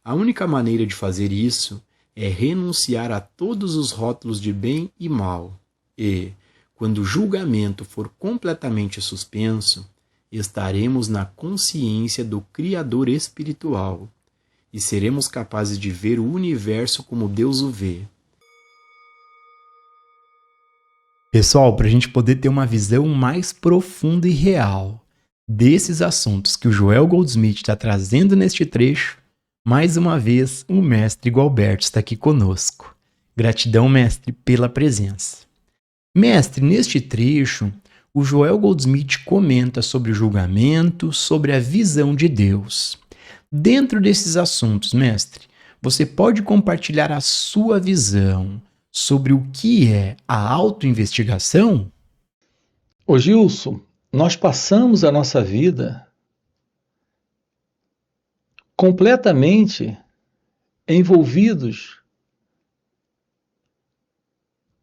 A única maneira de fazer isso é renunciar a todos os rótulos de bem e mal e, quando o julgamento for completamente suspenso, estaremos na consciência do Criador espiritual e seremos capazes de ver o universo como Deus o vê. Pessoal, para a gente poder ter uma visão mais profunda e real desses assuntos que o Joel Goldsmith está trazendo neste trecho, mais uma vez o mestre Gualberto está aqui conosco. Gratidão, mestre, pela presença. Mestre, neste trecho, o Joel Goldsmith comenta sobre o julgamento, sobre a visão de Deus. Dentro desses assuntos, mestre, você pode compartilhar a sua visão sobre o que é a autoinvestigação? Ô Gilson, nós passamos a nossa vida completamente envolvidos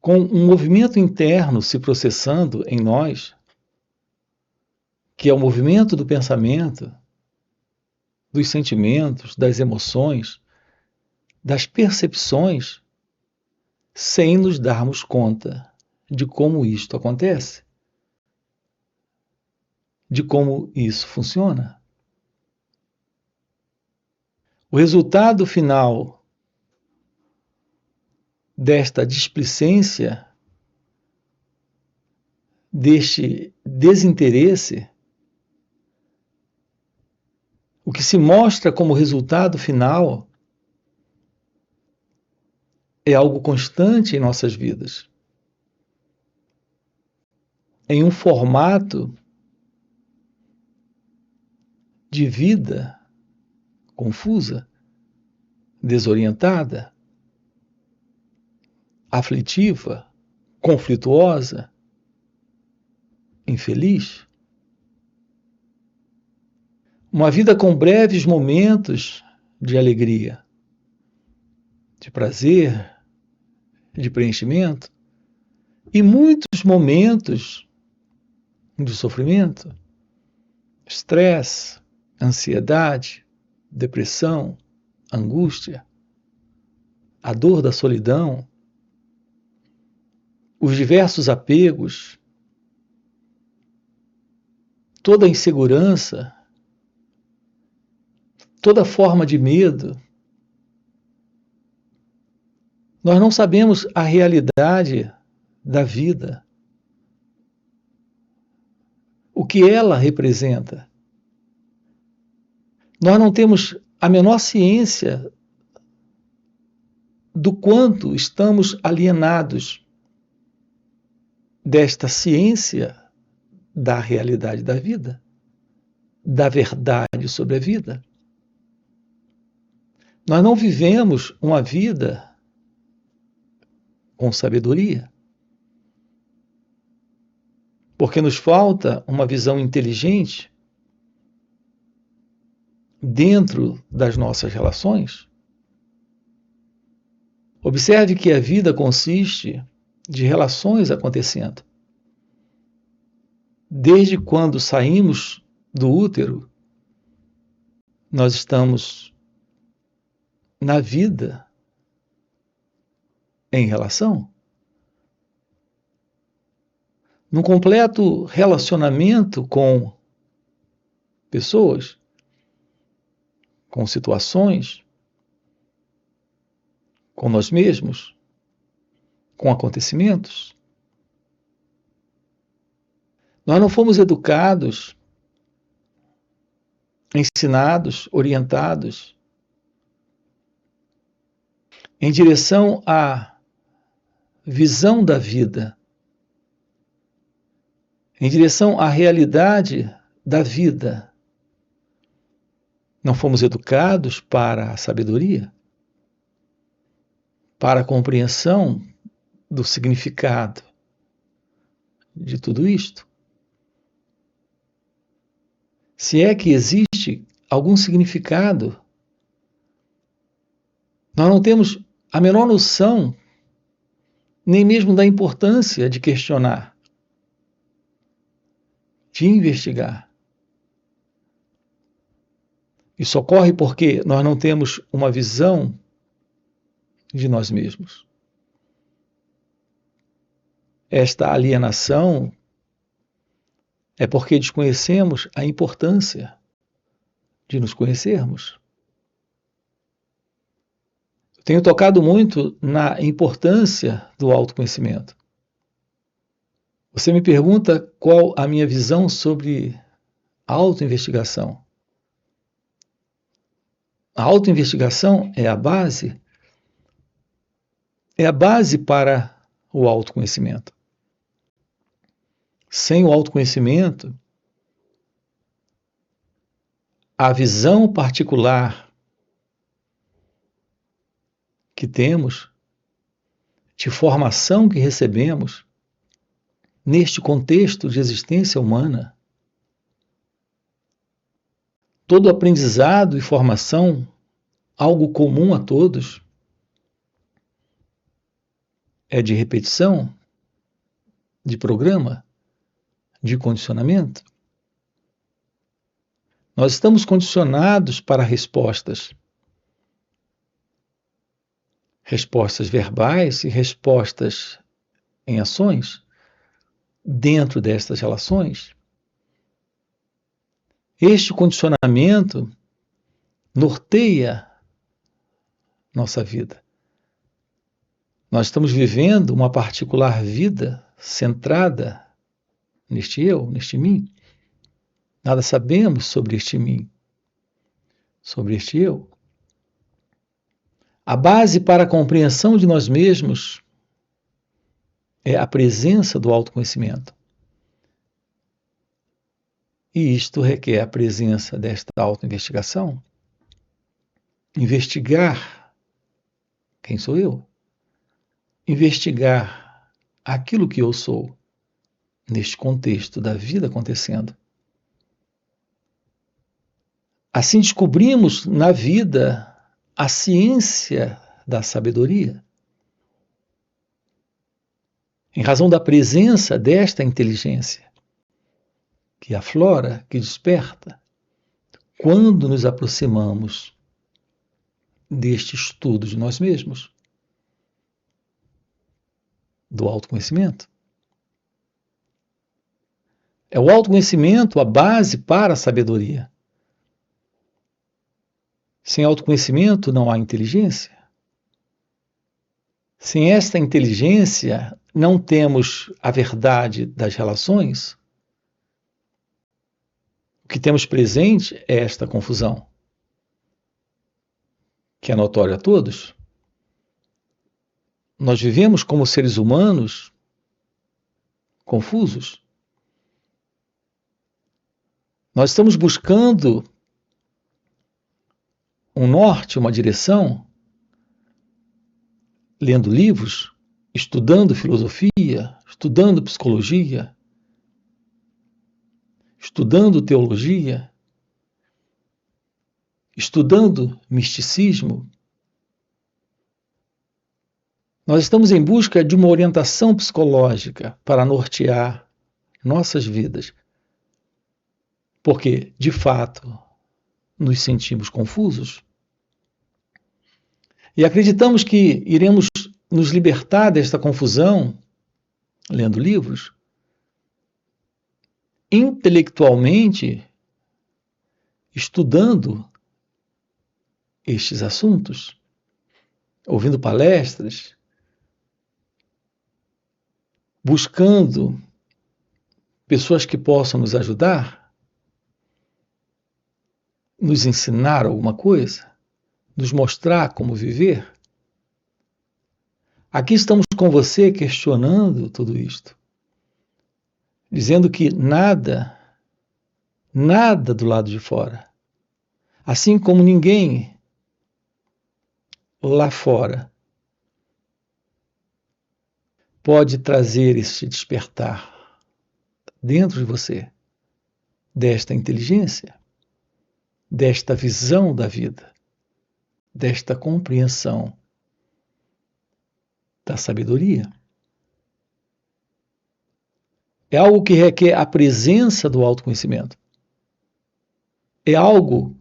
com um movimento interno se processando em nós, que é o movimento do pensamento, dos sentimentos, das emoções, das percepções, sem nos darmos conta de como isto acontece, de como isso funciona. O resultado final desta displicência, deste desinteresse, o que se mostra como resultado final é algo constante em nossas vidas, em um formato de vida confusa, desorientada, aflitiva, conflituosa, infeliz. Uma vida com breves momentos de alegria, de prazer, de preenchimento, e muitos momentos de sofrimento, estresse, ansiedade, depressão, angústia, a dor da solidão, os diversos apegos, toda a insegurança, toda forma de medo. Nós não sabemos a realidade da vida, o que ela representa. Nós não temos a menor ciência do quanto estamos alienados desta ciência da realidade da vida, da verdade sobre a vida. Nós não vivemos uma vida com sabedoria, porque nos falta uma visão inteligente dentro das nossas relações. Observe que a vida consiste de relações acontecendo. Desde quando saímos do útero, nós estamos na vida em relação, num completo relacionamento com pessoas, com situações, com nós mesmos, com acontecimentos. Nós não fomos educados, ensinados, orientados em direção à visão da vida, em direção à realidade da vida. Não fomos educados para a sabedoria, para a compreensão do significado de tudo isto. Se é que existe algum significado, nós não temos a menor noção, nem mesmo da importância de questionar, de investigar. Isso ocorre porque nós não temos uma visão de nós mesmos. Esta alienação é porque desconhecemos a importância de nos conhecermos. Eu tenho tocado muito na importância do autoconhecimento. Você me pergunta qual a minha visão sobre a autoinvestigação. A autoinvestigação é a base para o autoconhecimento. Sem o autoconhecimento, a visão particular que temos, de formação que recebemos, neste contexto de existência humana, todo aprendizado e formação, algo comum a todos, é de repetição, de programa, de condicionamento. Nós estamos condicionados para respostas. Respostas verbais e respostas em ações dentro destas relações. Este condicionamento norteia nossa vida. Nós estamos vivendo uma particular vida centrada neste eu, neste mim. Nada sabemos sobre este mim, sobre este eu. A base para a compreensão de nós mesmos é a presença do autoconhecimento. E isto requer a presença desta autoinvestigação. Investigar quem sou eu. Investigar aquilo que eu sou neste contexto da vida acontecendo. Assim descobrimos na vida a ciência da sabedoria. Em razão da presença desta inteligência que aflora, que desperta, quando nos aproximamos deste estudo de nós mesmos, do autoconhecimento. É o autoconhecimento a base para a sabedoria. Sem autoconhecimento não há inteligência. Sem esta inteligência, não temos a verdade das relações. O que temos presente é esta confusão, que é notória a todos. Nós vivemos como seres humanos confusos. Nós estamos buscando um norte, uma direção, lendo livros, estudando filosofia, estudando psicologia, estudando teologia, estudando misticismo. Nós estamos em busca de uma orientação psicológica para nortear nossas vidas, porque, de fato, nos sentimos confusos e acreditamos que iremos nos libertar desta confusão lendo livros, intelectualmente estudando estes assuntos, ouvindo palestras, buscando pessoas que possam nos ajudar, nos ensinar alguma coisa, nos mostrar como viver. Aqui estamos com você questionando tudo isto, dizendo que nada do lado de fora, assim como ninguém lá fora, pode trazer esse despertar dentro de você, desta inteligência, desta visão da vida, desta compreensão da sabedoria. É algo que requer a presença do autoconhecimento. É algo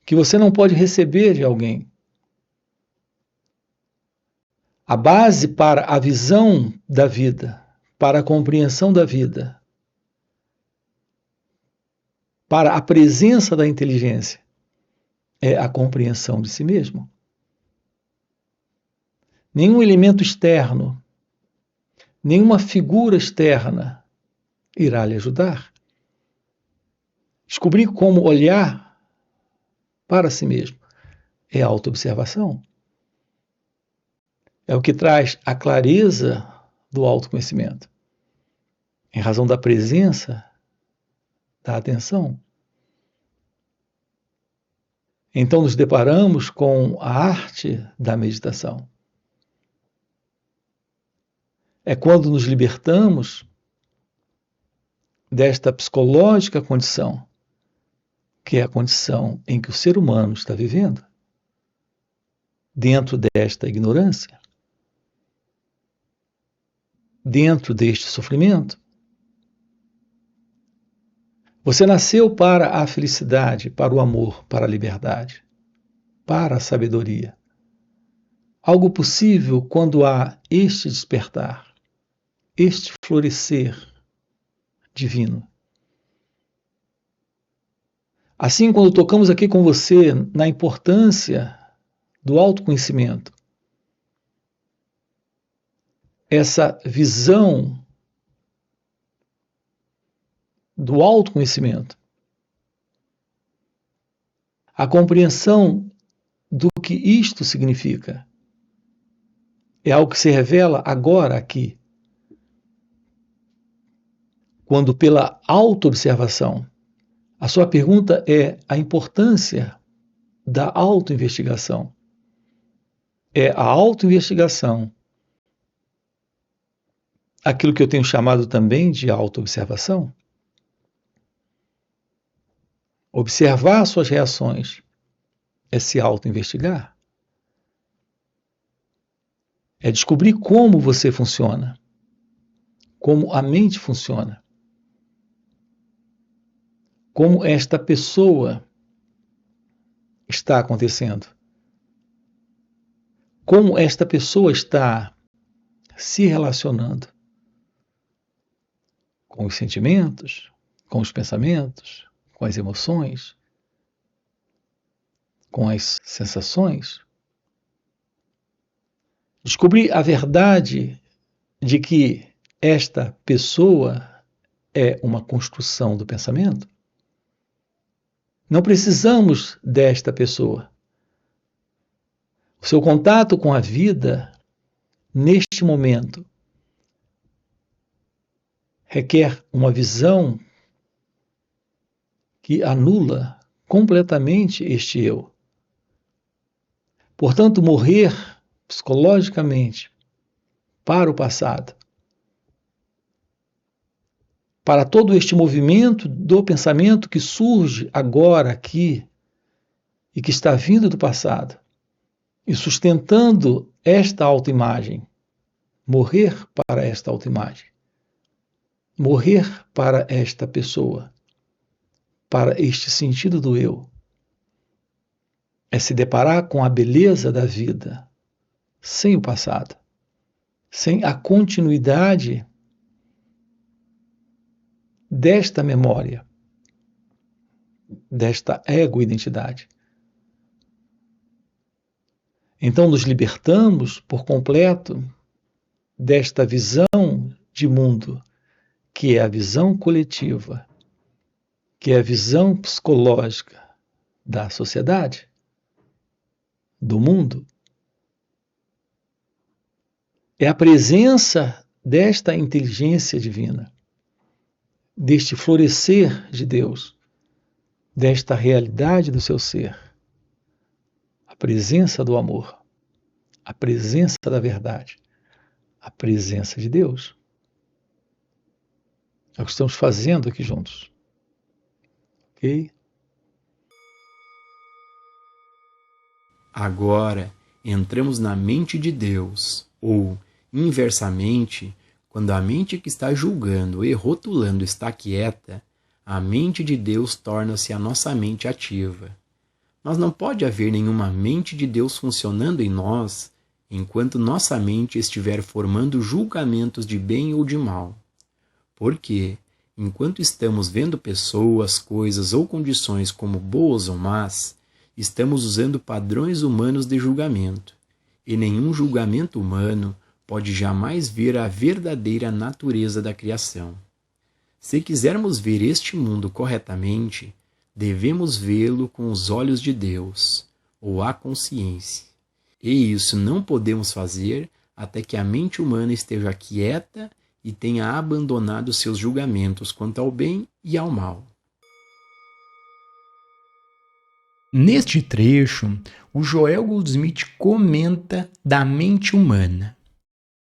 que você não pode receber de alguém. A base para a visão da vida, para a compreensão da vida, para a presença da inteligência, é a compreensão de si mesmo. Nenhum elemento externo, nenhuma figura externa irá lhe ajudar. Descobrir como olhar para si mesmo é a autoobservação. É o que traz a clareza do autoconhecimento, em razão da presença da atenção. Então nos deparamos com a arte da meditação. É quando nos libertamos desta psicológica condição, que é a condição em que o ser humano está vivendo, dentro desta ignorância, dentro deste sofrimento. Você nasceu para a felicidade, para o amor, para a liberdade, para a sabedoria. Algo possível quando há este despertar, este florescer divino. Assim, quando tocamos aqui com você na importância do autoconhecimento, essa visão do autoconhecimento, a compreensão do que isto significa, é algo que se revela agora aqui, quando pela autoobservação, a sua pergunta é a importância da autoinvestigação. É a autoinvestigação, aquilo que eu tenho chamado também de autoobservação. Observar suas reações é se autoinvestigar. É descobrir como você funciona, como a mente funciona, como esta pessoa está acontecendo, como esta pessoa está se relacionando com os sentimentos, com os pensamentos, com as emoções, com as sensações. Descobrir a verdade de que esta pessoa é uma construção do pensamento. Não precisamos desta pessoa. O seu contato com a vida, neste momento, requer uma visão que anula completamente este eu. Portanto, morrer psicologicamente para o passado, para todo este movimento do pensamento que surge agora aqui e que está vindo do passado e sustentando esta autoimagem, morrer para esta autoimagem, morrer para esta pessoa, para este sentido do eu, é se deparar com a beleza da vida sem o passado, sem a continuidade desta memória, desta ego-identidade. Então nos libertamos por completo desta visão de mundo, que é a visão coletiva, que é a visão psicológica da sociedade, do mundo. É a presença desta inteligência divina, deste florescer de Deus, desta realidade do seu ser, a presença do amor, a presença da verdade, a presença de Deus. É o que estamos fazendo aqui juntos. Ok? Agora entramos na mente de Deus, ou, inversamente, quando a mente que está julgando e rotulando está quieta, a mente de Deus torna-se a nossa mente ativa. Mas não pode haver nenhuma mente de Deus funcionando em nós enquanto nossa mente estiver formando julgamentos de bem ou de mal. Porque, enquanto estamos vendo pessoas, coisas ou condições como boas ou más, estamos usando padrões humanos de julgamento, e nenhum julgamento humano pode jamais ver a verdadeira natureza da criação. Se quisermos ver este mundo corretamente, devemos vê-lo com os olhos de Deus, ou a consciência. E isso não podemos fazer até que a mente humana esteja quieta e tenha abandonado seus julgamentos quanto ao bem e ao mal. Neste trecho, o Joel Goldsmith comenta da mente humana.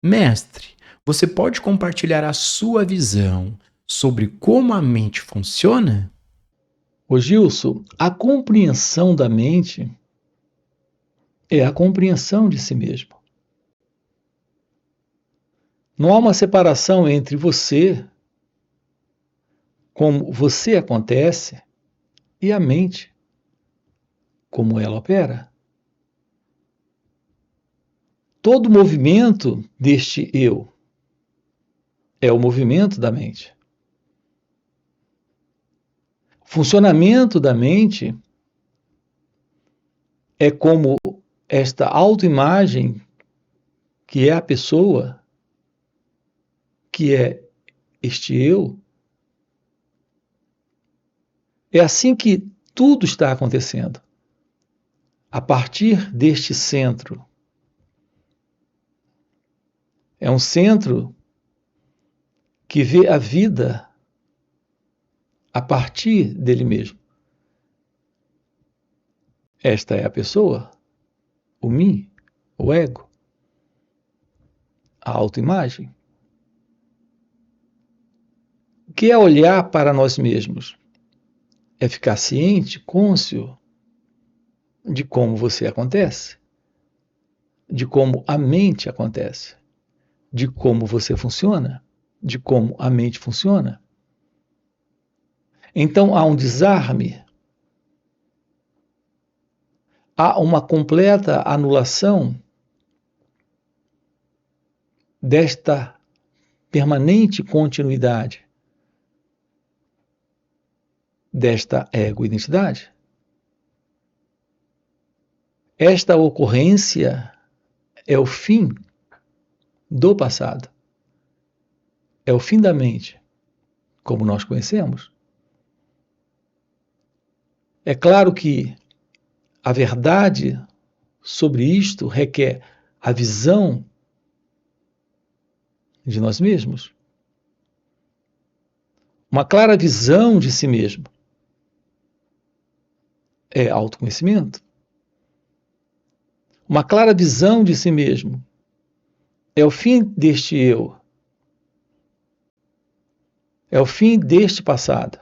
Mestre, você pode compartilhar a sua visão sobre como a mente funciona? Ô Gilson, a compreensão da mente é a compreensão de si mesmo. Não há uma separação entre você, como você acontece, e a mente, como ela opera. Todo movimento deste eu é o movimento da mente. O funcionamento da mente é como esta autoimagem, que é a pessoa, que é este eu, é assim que tudo está acontecendo. A partir deste centro. É um centro que vê a vida a partir dele mesmo. Esta é a pessoa, o mim, o ego, a autoimagem. O que é olhar para nós mesmos? É ficar ciente, cônscio de como você acontece, de como a mente acontece, de como você funciona, de como a mente funciona. Então há um desarme, há uma completa anulação desta permanente continuidade desta ego-identidade. Esta ocorrência é o fim do passado. É o fim da mente, como nós conhecemos. É claro que a verdade sobre isto requer a visão de nós mesmos. Uma clara visão de si mesmo é autoconhecimento. Uma clara visão de si mesmo é o fim deste eu. É o fim deste passado.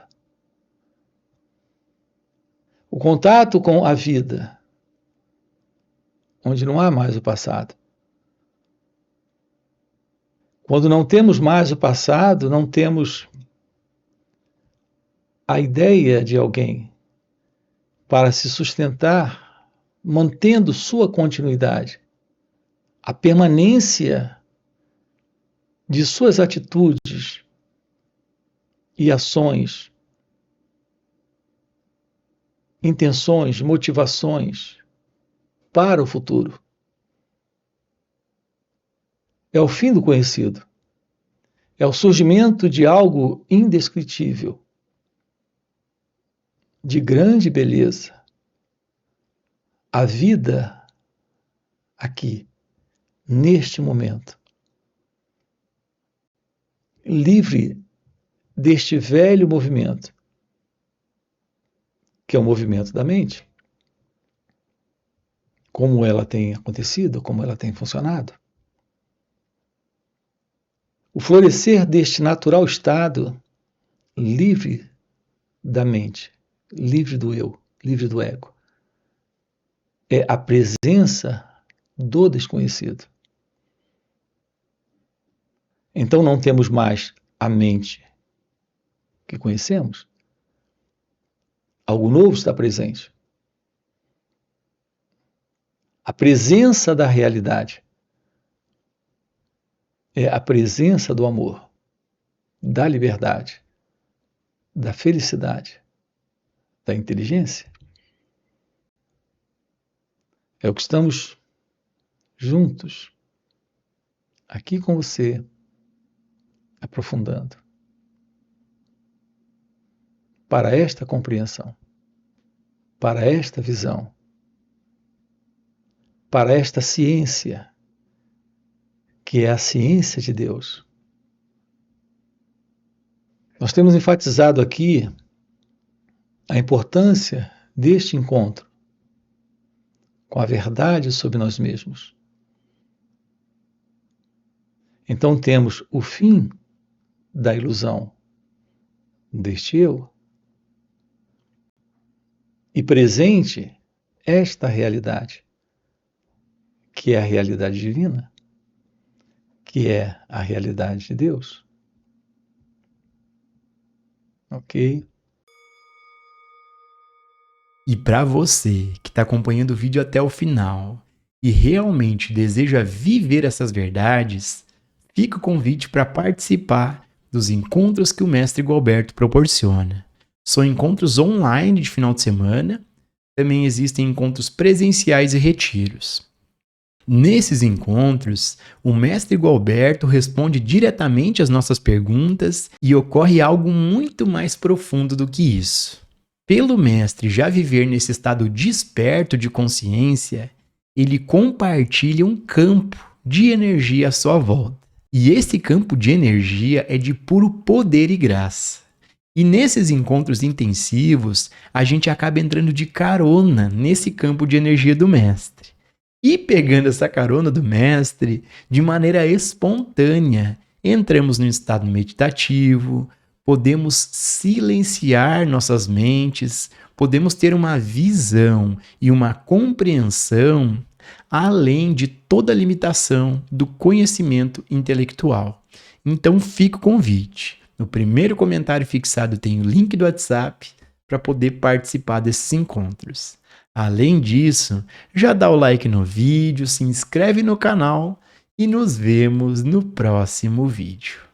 O contato com a vida, onde não há mais o passado. Quando não temos mais o passado, não temos a ideia de alguém para se sustentar, mantendo sua continuidade, a permanência de suas atitudes e ações, intenções, motivações para o futuro. É o fim do conhecido. É o surgimento de algo indescritível, de grande beleza. A vida aqui, neste momento, livre deste velho movimento, que é o movimento da mente, como ela tem acontecido, como ela tem funcionado. O florescer deste natural estado, livre da mente, livre do eu, livre do ego, é a presença do desconhecido. Então não temos mais a mente que conhecemos. Algo novo está presente. A presença da realidade é a presença do amor, da liberdade, da felicidade, da inteligência. É o que estamos juntos, aqui com você, aprofundando, para esta compreensão, para esta visão, para esta ciência, que é a ciência de Deus. Nós temos enfatizado aqui a importância deste encontro com a verdade sobre nós mesmos. Então temos o fim da ilusão deste eu e presente esta realidade, que é a realidade divina, que é a realidade de Deus. Ok? E para você que está acompanhando o vídeo até o final e realmente deseja viver essas verdades, fica o convite para participar dos encontros que o Mestre Gualberto proporciona. São encontros online de final de semana, também existem encontros presenciais e retiros. Nesses encontros, o Mestre Gualberto responde diretamente às nossas perguntas e ocorre algo muito mais profundo do que isso. Pelo Mestre já viver nesse estado desperto de consciência, ele compartilha um campo de energia à sua volta. E esse campo de energia é de puro poder e graça. E nesses encontros intensivos, a gente acaba entrando de carona nesse campo de energia do Mestre. E pegando essa carona do Mestre, de maneira espontânea, entramos num estado meditativo, podemos silenciar nossas mentes, podemos ter uma visão e uma compreensão além de toda limitação do conhecimento intelectual. Então fica o convite. No primeiro comentário fixado tem o link do WhatsApp para poder participar desses encontros. Além disso, já dá o like no vídeo, se inscreve no canal e nos vemos no próximo vídeo.